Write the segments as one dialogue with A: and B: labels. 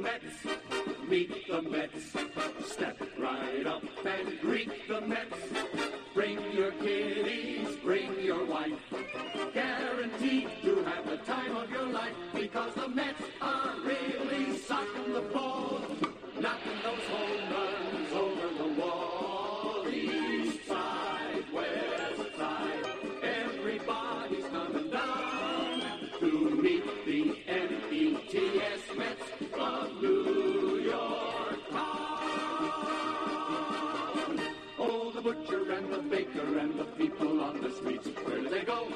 A: Mets. Meet the Mets. Step right up and greet the Mets. Bring your kiddies, bring your wife. Guaranteed to have the time of your life, because the Mets are really socking the ball, knocking those home runs over the wall. East side, west side, everybody's coming down to meet the Mets of New York town. Oh, the butcher and the baker and the people on the streets, where do they go?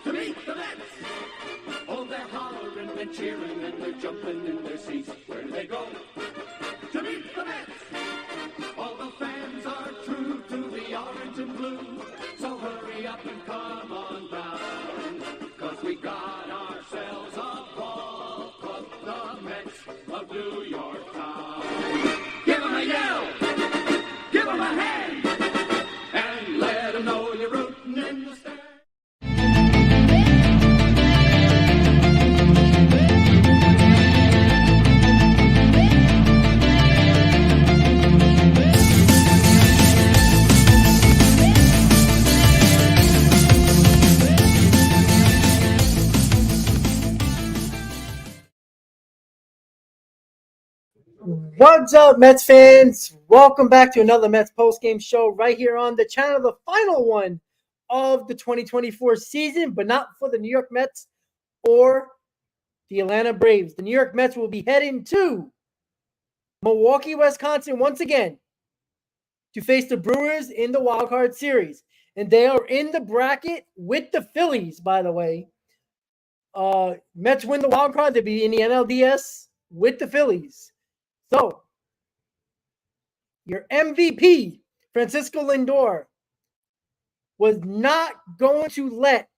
A: To meet the Mets. Oh, they're hollering and cheering and they're jumping in their seats. Where do they go? To meet the Mets. All the fans are true to the orange and blue. So hurry up and come on down, 'cause we got ourselves a ball club, the Mets of New York town. Give 'em a yell, give 'em a hand, and let 'em know you're rooting in the stand.
B: What's up, Mets fans? Welcome back to another Mets Postgame Show right here on the channel, the final one of the 2024 season, but not for the New York Mets or the Atlanta Braves. The New York Mets will be heading to Milwaukee, Wisconsin once again to face the Brewers in the Wild Card Series. And they are in the bracket with the Phillies, by the way. Mets win the Wild Card, they'll be in the NLDS with the Phillies. So, your MVP, Francisco Lindor, was not going to let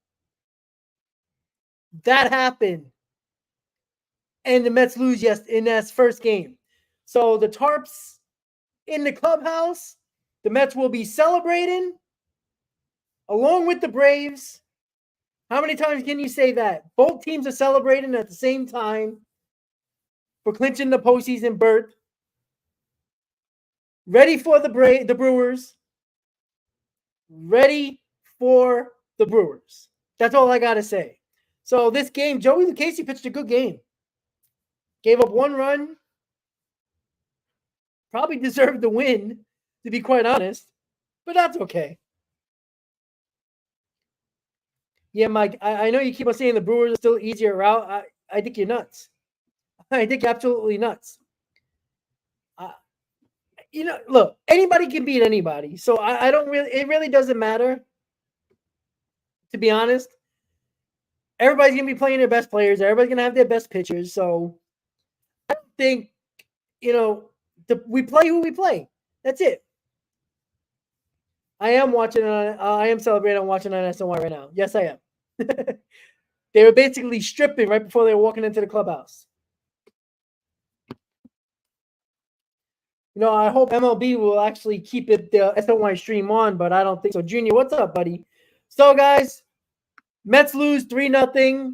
B: that happen and the Mets lose in that first game. So, the Tarps in the clubhouse, the Mets will be celebrating along with the Braves. How many times can you say that? Both teams are celebrating at the same time for clinching the postseason berth. Ready for the Brewers. Ready for the Brewers. That's all I got to say. So this game, Joey Lucchesi pitched a good game. Gave up one run. Probably deserved the win, to be quite honest. But that's okay. Yeah, Mike, I know you keep on saying the Brewers are still easier route. I think you're nuts. I think you're absolutely nuts. Look, anybody can beat anybody. So I don't really, it really doesn't matter, to be honest. Everybody's going to be playing their best players. Everybody's going to have their best pitchers. So I don't think, we play who we play. That's it. I am celebrating. I'm watching on SNY right now. Yes, I am. They were basically stripping right before they were walking into the clubhouse. I hope MLB will actually keep the SNY stream on, but I don't think so. Junior, what's up, buddy? So, guys, Mets lose 3-0.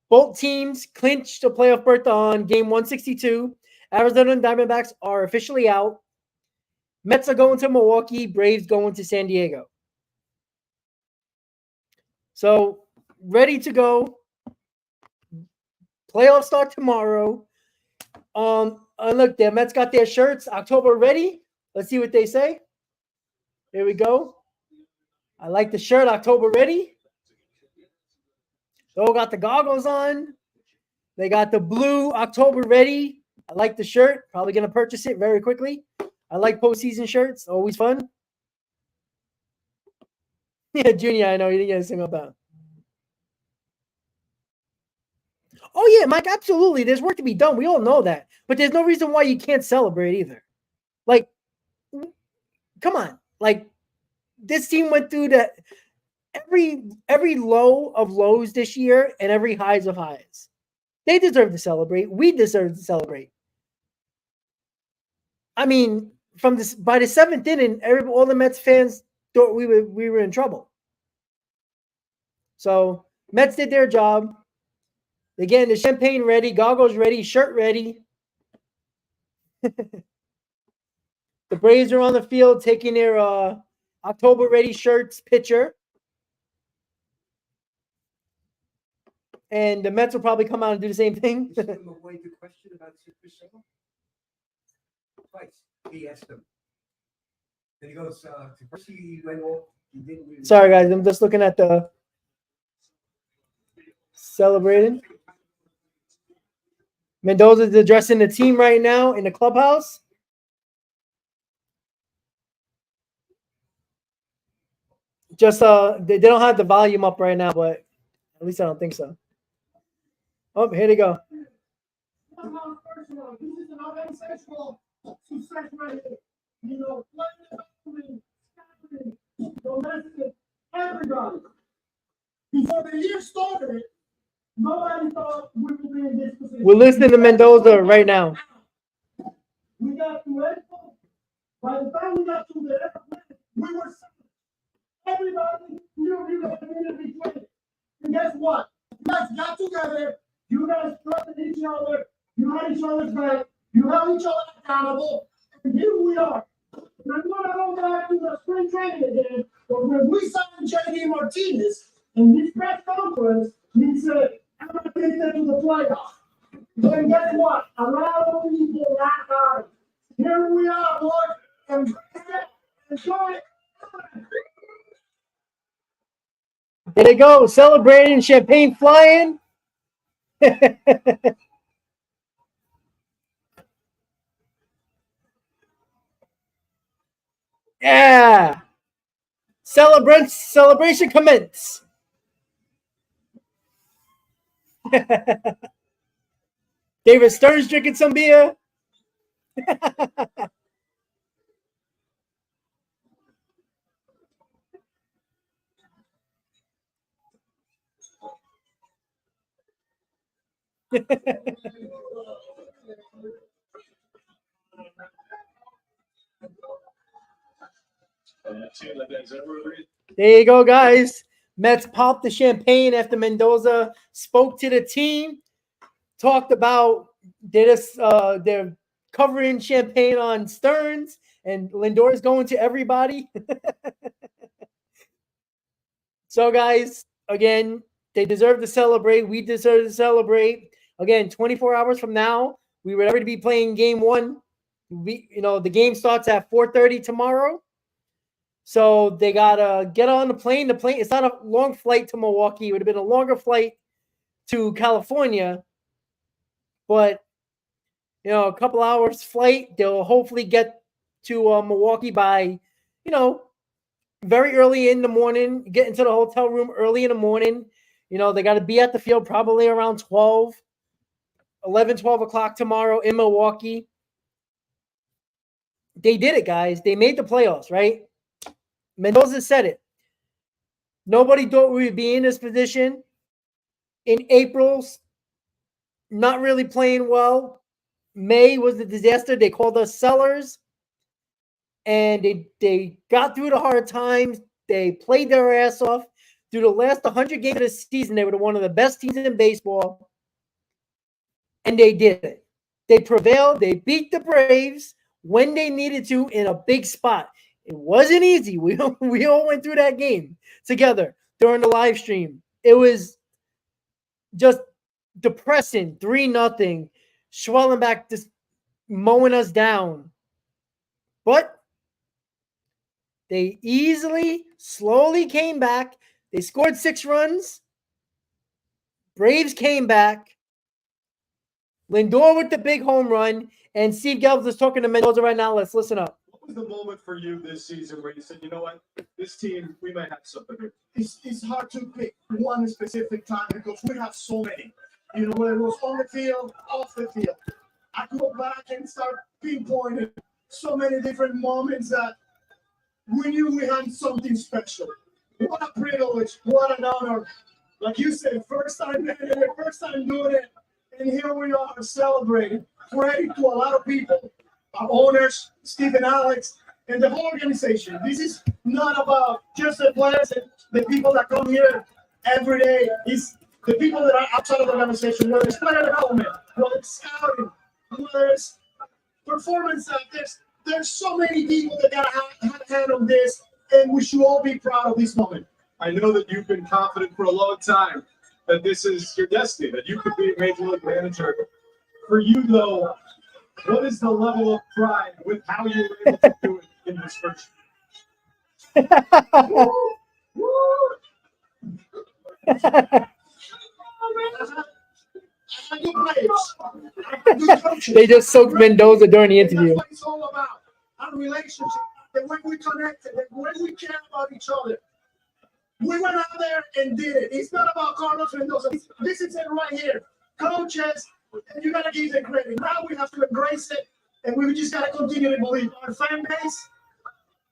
B: Both teams clinched a playoff berth on game 162. Arizona and Diamondbacks are officially out. Mets are going to Milwaukee. Braves going to San Diego. So, ready to go. Playoffs start tomorrow. Look, the Mets got their shirts. October ready. Let's see what they say. Here we go. I like the shirt. October ready. They all got the goggles on. They got the blue October ready. I like the shirt. Probably going to purchase it very quickly. I like postseason shirts. Always fun. Yeah, Junior, I know. You didn't get a single pound. Oh, yeah, Mike, absolutely. There's work to be done. We all know that. But there's no reason why you can't celebrate either. Like, come on. Like, this team went through every low of lows this year and every highs of highs. They deserve to celebrate. We deserve to celebrate. I mean, by the seventh inning, all the Mets fans thought we were in trouble. So, Mets did their job. Again, the champagne ready, goggles ready, shirt ready. The Braves are on the field taking their October ready shirts picture. And the Mets will probably come out and do the same thing.
C: You him away the question about Super Show? Twice. He asked him. Then he goes, first he went off. He didn't really.
B: Sorry, guys. I'm just looking at the celebrating. Mendoza is addressing the team right now in the clubhouse. Just they don't have the volume up right now, but at least I don't think so. Oh, here they go.
D: This is an organizational success right here. You know, domestic, everybody. Before the year started, nobody thought we would be in this position.
B: We're listening to Mendoza right now.
D: We got to April. By the time we got to the airplane, we were set. Everybody knew we were going to be playing. And guess what? You guys got together. You guys trusted each other. You had each other's back. You held each other accountable. And here we are. And I'm going to go back to the spring training again. But when we signed J.D. Martinez in this press conference, he said, I'm going to take them to the playoffs. And guess what? A lot of people laughed at it. Here we are, boys. And enjoy it.
B: There they go, celebrating, champagne flying. Yeah. Celebration commence. David Stern's drinking some beer. There you go, guys. Mets popped the champagne after Mendoza spoke to the team, talked about they're covering champagne on Stearns, and Lindor is going to everybody. So, guys, again, they deserve to celebrate. We deserve to celebrate. Again, 24 hours from now, we would already be playing game one. The game starts at 4:30 tomorrow. So they gotta get on the plane. The plane, it's not a long flight to Milwaukee. It would have been a longer flight to California. But a couple hours flight. They'll hopefully get to Milwaukee by, very early in the morning. Get into the hotel room early in the morning. They got to be at the field probably around 12 o'clock tomorrow in Milwaukee. They did it, guys. They made the playoffs, right? Mendoza said it. Nobody thought we would be in this position. In April, not really playing well. May was a disaster. They called us sellers. And they got through the hard times. They played their ass off. Through the last 100 games of the season, they were one of the best teams in baseball. And they did it. They prevailed. They beat the Braves when they needed to in a big spot. It wasn't easy. We all went through that game together during the live stream. It was just depressing. 3-0. Schwellenbach just mowing us down. But they slowly came back. They scored 6 runs. Braves came back. Lindor with the big home run. And Steve Gelbs is talking to Mendoza right now. Let's listen up.
E: What was the moment for you this season where you said, you know what, this team, we might have something here?
D: It's hard to pick one specific time because we have so many. Whether it was on the field, off the field. I could go back and start pinpointing so many different moments that we knew we had something special. What a privilege, what an honor. Like you said, first time doing it, and here we are celebrating. Credit to a lot of people, our owners, Steve and Alex, and the whole organization. This is not about just the players and the people that come here every day. It's the people that are outside of the organization, whether it's player development, whether it's scouting, whether it's performance. There's so many people that got a hand on this, and we should all be proud of this moment.
E: I know that you've been confident for a long time that this is your destiny, that you could be a major league manager. For you, though, what is the level of pride with how you were able to do it in this first
B: They just soaked Mendoza during the interview.
D: That's what it's all about. Our relationship. And when we connected, and when we care about each other. We went out there and did it. It's not about Carlos Mendoza. This is it right here. Coaches, and you got to give them credit. Now we have to embrace it, and we just got to continue to believe. Our fan base,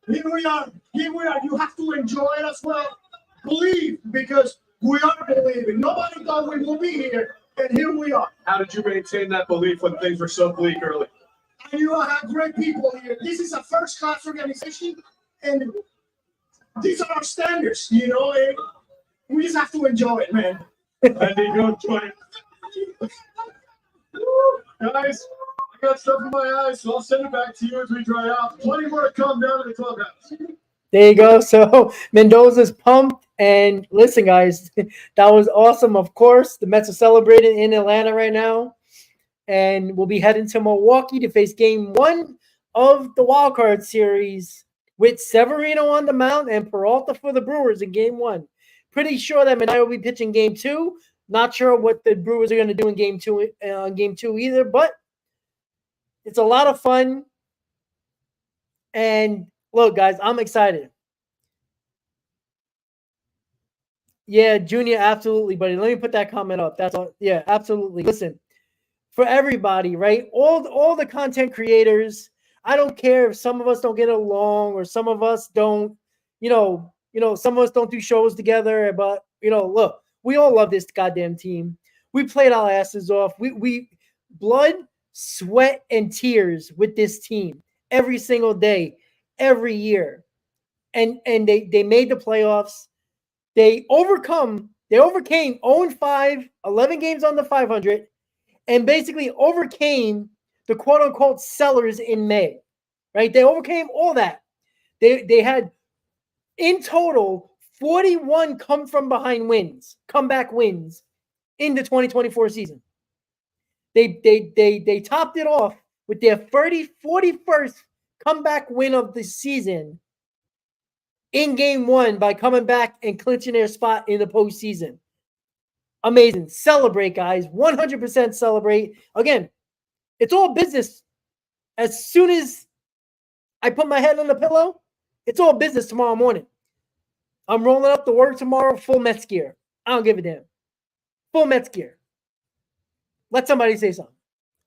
D: here we are. Here we are. You have to enjoy it as well. Believe, because we are believing. Nobody thought we would be here, and here we are.
E: How did you maintain that belief when things were so bleak early?
D: And you have great people here. This is a first-class organization, and these are our standards, you know, and we just have to enjoy it, man.
E: And you go enjoy it. Guys, I got stuff in my eyes, so I'll send it back to you as we dry out. Plenty more to come down to the clubhouse.
B: There you go. So Mendoza's pumped. And listen, guys, that was awesome. Of course, the Mets are celebrating in Atlanta right now. And we'll be heading to Milwaukee to face game 1 of the wild card series with Severino on the mound and Peralta for the Brewers in game 1. Pretty sure that Menai will be pitching game 2. Not sure what the Brewers are going to do in game 2 either, but it's a lot of fun. And look, guys, I'm excited. Yeah, Junior, absolutely, buddy. Let me put that comment up. That's all. Yeah, absolutely. Listen, for everybody, right? All the content creators. I don't care if some of us don't get along or some of us don't, some of us don't do shows together. But look, we all love this goddamn team. We played our asses off. We blood, sweat, and tears with this team every single day, every year, and they made the playoffs. They overcame 0-5, 11 games on the 500, and basically overcame the quote-unquote sellers in May, right? They overcame all that. They had, in total, 41 comeback wins in the 2024 season. They topped it off with their 41st comeback win of the season in game 1 by coming back and clinching their spot in the postseason. Amazing. Celebrate, guys. 100% celebrate. Again, it's all business. As soon as I put my head on the pillow, it's all business tomorrow morning. I'm rolling up to work tomorrow, full Mets gear. I don't give a damn. Full Mets gear. Let somebody say something.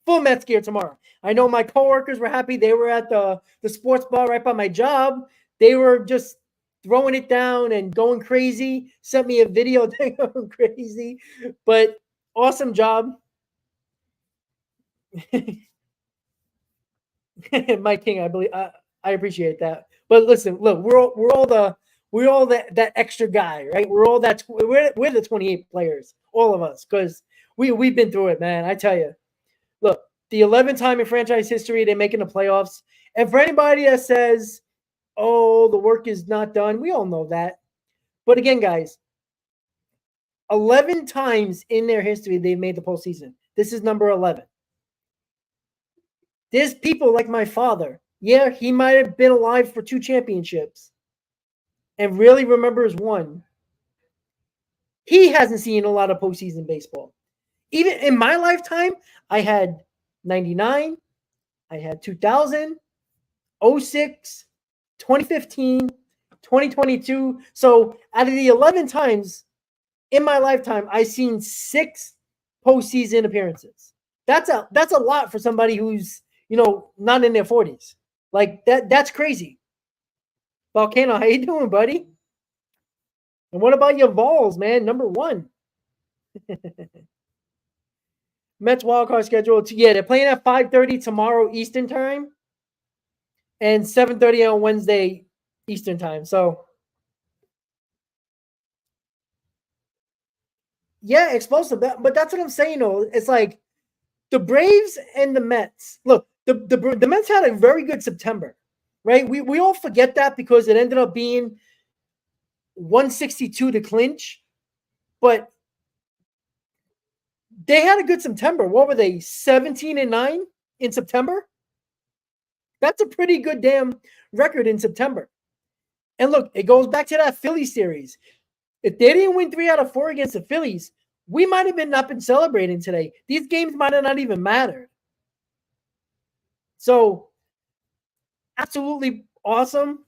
B: Full Mets gear tomorrow. I know my coworkers were happy. They were at the sports bar right by my job. They were just throwing it down and going crazy. Sent me a video going crazy. But awesome job. Mike King, I believe I appreciate that. But listen, look, we're all that extra guy, right? We're the 28 players, all of us, because we've been through it, man. I tell you. Look, the 11th time in franchise history they're making the playoffs. And for anybody that says, oh, the work is not done, we all know that. But again, guys, 11 times in their history they've made the postseason. This is number 11. There's people like my father. Yeah, he might have been alive for 2 championships and really remembers one. He hasn't seen a lot of postseason baseball. Even in my lifetime, I had 99, I had 2000, 06, 2015, 2022. So out of the 11 times in my lifetime, I've seen 6 postseason appearances. That's a lot for somebody who's, not in their 40s. Like that's crazy. Volcano, how you doing, buddy? And what about your Vols, man? Number 1. Mets wildcard schedule. Yeah, they're playing at 5:30 tomorrow Eastern time and 7:30 on Wednesday Eastern time. So, yeah, explosive. But that's what I'm saying, though. It's like the Braves and the Mets. Look, the Mets had a very good September, right? We all forget that because it ended up being 162 to clinch, but they had a good September. What were they, 17-9 in September? That's a pretty good damn record in September. And look, it goes back to that Philly series. If they didn't win 3 out of 4 against the Phillies, we might have not been celebrating today. These games might have not even mattered. So, absolutely awesome.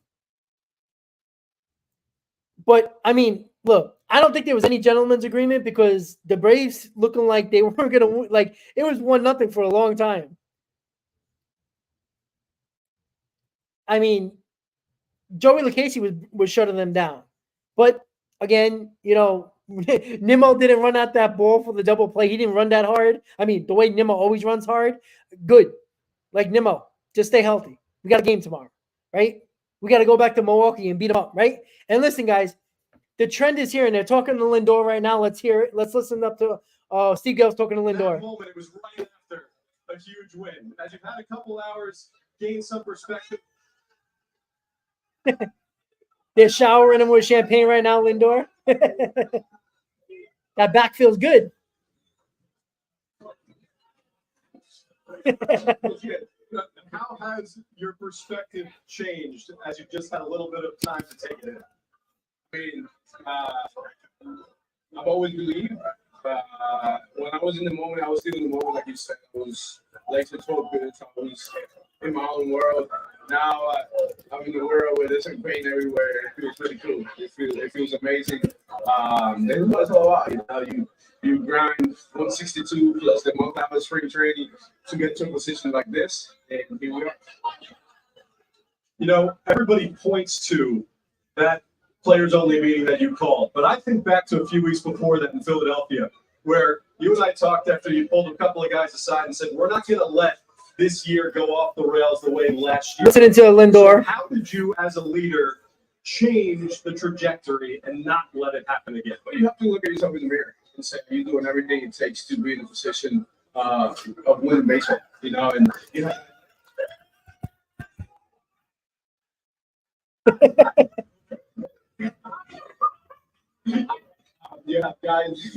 B: But, I mean, look, I don't think there was any gentleman's agreement because the Braves looking like they weren't going to win. Like, it was 1-0 for a long time. I mean, Joey Lucchesi was shutting them down. But, again, Nimmo didn't run out that ball for the double play. He didn't run that hard. I mean, the way Nimmo always runs hard, good. Like, Nimmo, just stay healthy. We got a game tomorrow, right? We got to go back to Milwaukee and beat them up, right? And listen, guys, the trend is here, and they're talking to Lindor right now. Let's hear it. Let's listen up to Steve Gales talking to Lindor.
E: That moment, it was right after a huge win. As you've had a couple hours, gain some perspective.
B: They're showering him with champagne right now, Lindor. That back feels good.
E: How has your perspective changed as you've just had a little bit of time to take it in?
F: I mean, I've always believed. When I was in the moment, I was still in the moment, like you said. I was late to 12 minutes. I was in my own world. Now I'm in the world where there's pain everywhere. It feels really cool. It feels amazing. There's what it's all about. You grind 162 plus the month out of spring training to get to a position like this, and here we are.
E: Everybody points to that players only meeting that you called. But I think back to a few weeks before that in Philadelphia, where you and I talked after you pulled a couple of guys aside and said, we're not going to let this year go off the rails the way last year.
B: Listening to Lindor.
E: So how did you, as a leader, change the trajectory and not let it happen again?
F: But you have to look at yourself in the mirror and say you're doing everything it takes to be in a position of winning baseball. And you have guys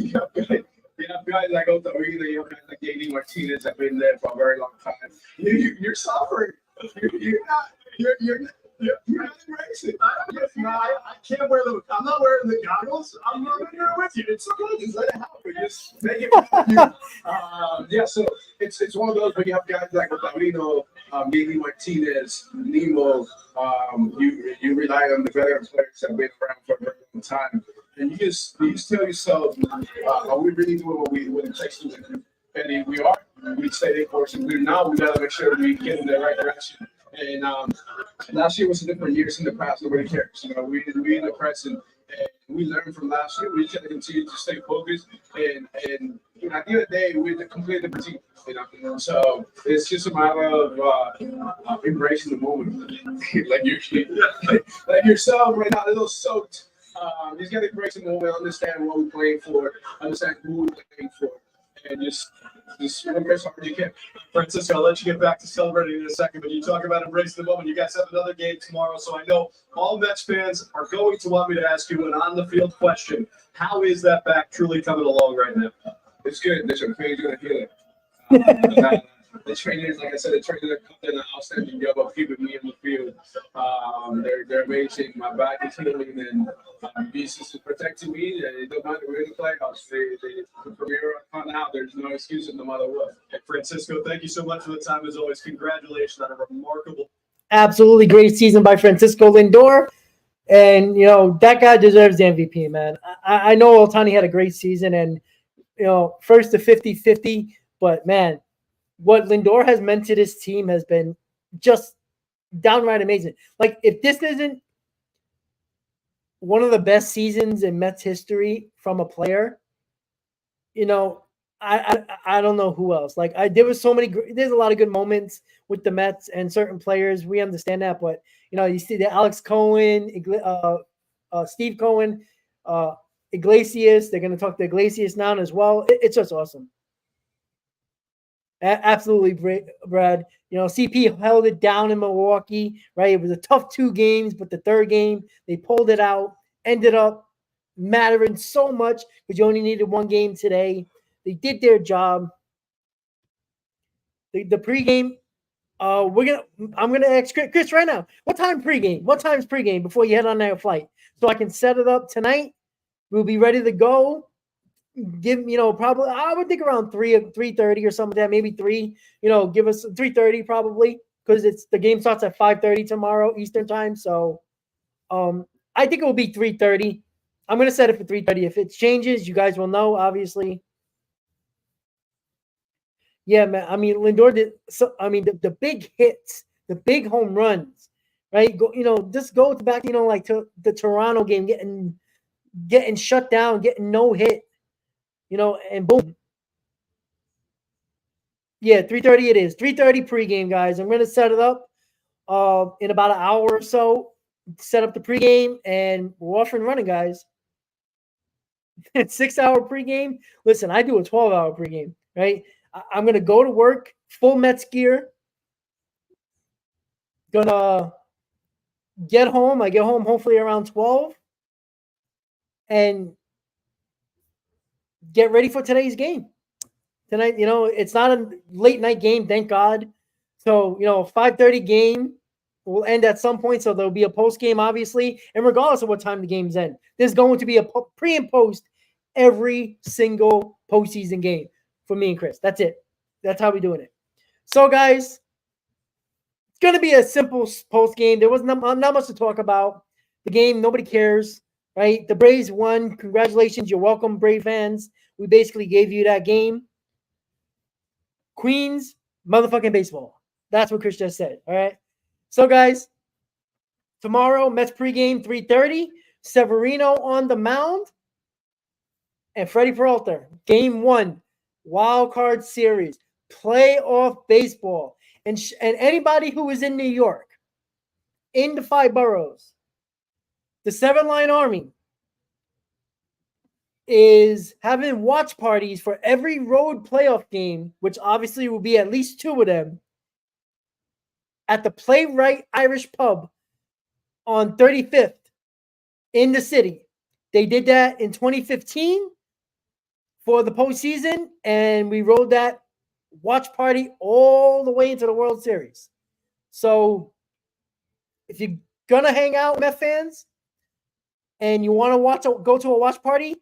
F: like Otorino, you have guys like JD Martinez have been there for a very long time. You're suffering. You're not embracing.
E: I can't wear them. I'm not wearing the goggles. I'm not here with you. It's okay. Just let it happen. Just make it
F: yeah, so it's one of those where you have guys like Otorino, JD Martinez, Nemo. You rely on the veteran players that have been around for a very long time. And you just tell yourself, are we really doing what it takes to win? And if we are, we stay the course. And now we got to make sure we get in the right direction. And last year was a different year. In the past, nobody cares. We in the present, and we learned from last year. We just got to continue to stay focused. And at the end of the day, we're a completely different team. So it's just a matter of embracing the moment, like yourself right now. A little soaked. You just got to embrace the moment, understand what we're playing for, understand who we're playing for, and just embrace how you can.
E: Francisco, I'll let you get back to celebrating in a second, but you talk about embracing the moment. You guys have another game tomorrow, so I know all Mets fans are going to want me to ask you an on-the-field question. How is that back truly coming along right now?
F: It's good. There's some things going to heal it. The trainers, like I said, have done an outstanding job of keeping me in the field. They're amazing. My back is healing, and Jesus is protecting me. It don't matter. We're in the playoffs. From here on out, there's no excuses no matter what.
E: Hey, Francisco, thank you so much for the time as always. Congratulations on a remarkable.
B: Absolutely great season by Francisco Lindor. And, that guy deserves the MVP, man. I know Ohtani had a great season and, first to 50-50, but, man, what Lindor has meant to this team has been just downright amazing. Like, if this isn't one of the best seasons in Mets history from a player, I don't know who else. Like, there's a lot of good moments with the Mets and certain players. We understand that, but you see the Alex Cohen, Steve Cohen, Iglesias. They're going to talk to Iglesias now as well. It's just awesome. Absolutely, Brad. CP held it down in Milwaukee, right? It was a tough 2 games, but the third game, they pulled it out, ended up mattering so much because you only needed 1 game today. They did their job. The pregame, I'm gonna ask Chris right now. What time pregame? What time's pregame before you head on that flight? So I can set it up tonight. We'll be ready to go. Probably I would think around 3:30 or something like that, maybe 3. Give us 3:30 probably because the game starts at 5:30 tomorrow Eastern time. So, I think it will be 3:30. I'm gonna set it for 3:30. If it changes, you guys will know, obviously. Yeah, man. I mean, Lindor did. So, I mean, the big hits, the big home runs, right? Just go back, like to the Toronto game, getting shut down, getting no hit, and boom. Yeah, 3:30 it is. 3:30 pregame, guys. I'm gonna set it up in about an hour or so. Set up the pregame, and we're off and running, guys. 6-hour pregame. Listen, I do a 12-hour pregame, right? I'm gonna go to work, full Mets gear. Gonna get home. I get home hopefully around 12, and get ready for today's game. Tonight, it's not a late night game, thank God. So, 5:30 game will end at some point. So there'll be a post game, obviously, and regardless of what time the games end, there's going to be a pre and post every single postseason game for me and Chris. That's it. That's how we're doing it. So, guys, it's going to be a simple post game. There was not much to talk about. The game, nobody cares, right? The Braves won. Congratulations. You're welcome, Brave fans. We basically gave you that game. Queens, motherfucking baseball. That's what Chris just said. All right. So, guys, tomorrow, Mets pregame, 3:30. Severino on the mound. And Freddie Peralta, game 1, wild card series, playoff baseball. And anybody who is in New York, in the 5 boroughs, the 7-line army is having watch parties for every road playoff game, which obviously will be at least 2 of them, at the Playwright Irish Pub on 35th in the city. They did that in 2015 for the postseason, and we rode that watch party all the way into the World Series. So if you're going to hang out, Met fans, and you want to go to a watch party,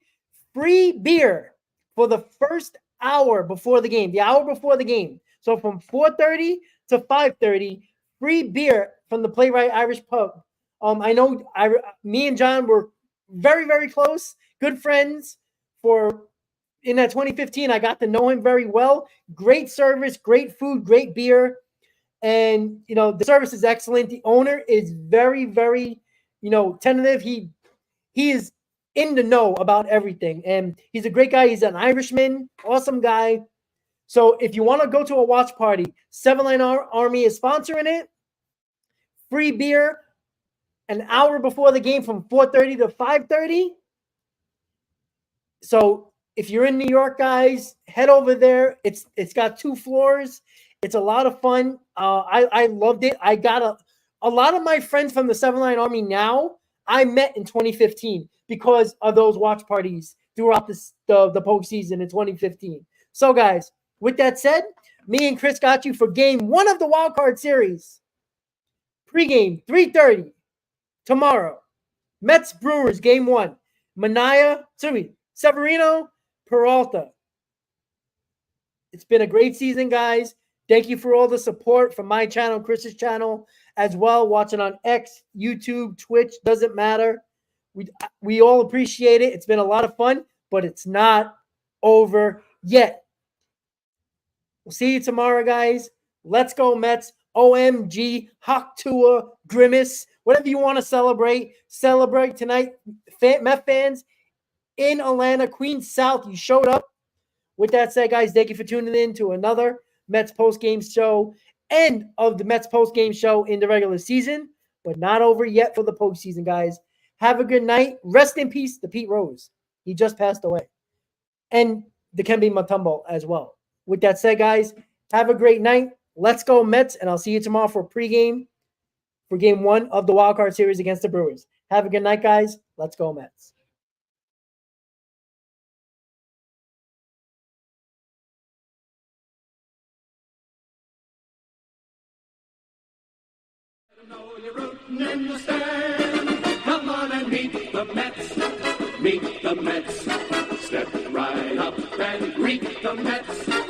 B: free beer for the first hour before the game, the hour before the game. So from 4:30 to 5:30, free beer from the Playwright Irish Pub. I know me and John were very, very close, good friends in that 2015. I got to know him very well. Great service, great food, great beer. And, the service is excellent. The owner is very, very, tentative. He is in the know about everything. And he's a great guy. He's an Irishman, awesome guy. So if you want to go to a watch party, 7-Line Army is sponsoring it. Free beer an hour before the game from 4:30 to 5:30. So if you're in New York, guys, head over there. It's got 2 floors. It's a lot of fun. I loved it. I got a lot of my friends from the 7-Line Army now I met in 2015 because of those watch parties throughout the postseason in 2015. So, guys, with that said, me and Chris got you for game 1 of the wild card series. Pre-game, 3:30 tomorrow. Mets Brewers, game 1. Severino, Peralta. It's been a great season, guys. Thank you for all the support from my channel, Chris's channel, as well. Watching on X, YouTube, Twitch, doesn't matter. We all appreciate it. It's been a lot of fun, but it's not over yet. We'll see you tomorrow, guys. Let's go, Mets. OMG, Haktua, Grimace, whatever you want to celebrate. Celebrate tonight. Met fans in Atlanta, Queens South, you showed up. With that said, guys, thank you for tuning in to another Mets Postgame Show. End of the Mets Postgame Show in the regular season, but not over yet for the postseason, guys. Have a good night. Rest in peace to Pete Rose. He just passed away. And the Kembe Mutombo as well. With that said, guys, Have a great night. Let's go Mets, and I'll see you tomorrow for pregame for Game 1 of the Wild Card Series against the Brewers. Have a good night, guys. Let's go Mets.
A: Know you're rooting in the stand. Come on and meet the Mets. Meet the Mets. Step right up and greet the Mets.